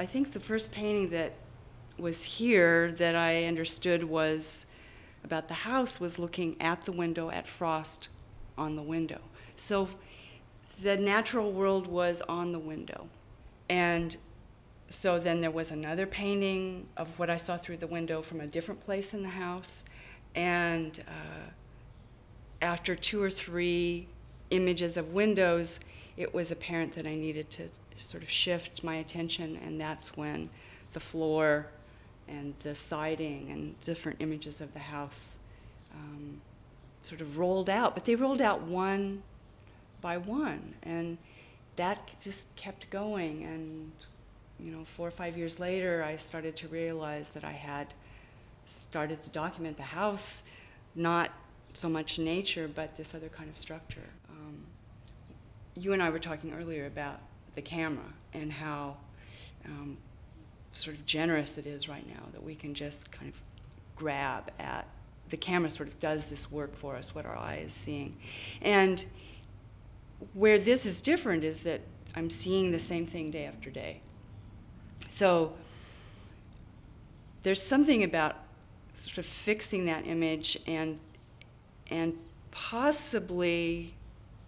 I think the first painting that was here that I understood was about the house was looking at the window, at frost on the window. So the natural world was on the window. And so then there was another painting of what I saw through the window from a different place in the house. And after 2 or 3 images of windows, it was apparent that I needed to sort of shift my attention, and that's when the floor and the siding and different images of the house sort of rolled out. But they rolled out one by one, and that just kept going. And 4 or 5 years later, I started to realize that I had started to document the house, not so much nature, but this other kind of structure. You and I were talking earlier about the camera and how sort of generous it is right now that we can just kind of grab at. The camera sort of does this work for us, what our eye is seeing. And where this is different is that I'm seeing the same thing day after day. So there's something about sort of fixing that image and possibly,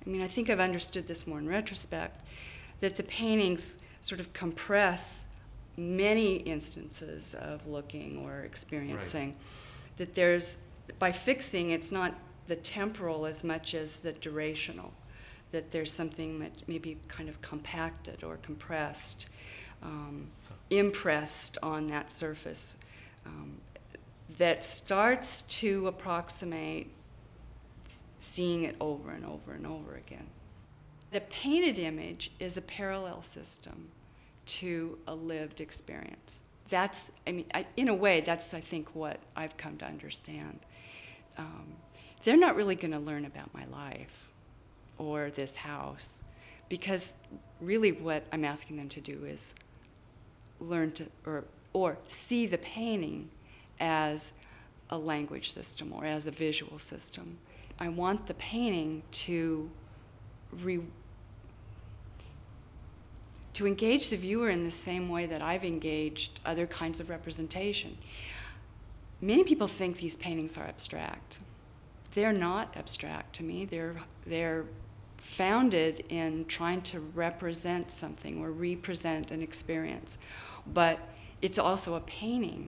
I think I've understood this more in retrospect, that the paintings sort of compress many instances of looking or experiencing. Right. That there's, by fixing, it's not the temporal as much as the durational. That there's something that maybe kind of compacted or compressed, impressed on that surface that starts to approximate seeing it over and over and over again. The painted image is a parallel system to a lived experience. That's, in a way, that's, I think, what I've come to understand. They're not really going to learn about my life or this house, because really what I'm asking them to do is learn to, or see the painting as a language system or as a visual system. I want the painting to engage the viewer in the same way that I've engaged other kinds of representation. Many people think these paintings are abstract. They're not abstract to me. They're founded in trying to represent something or represent an experience. But it's also a painting.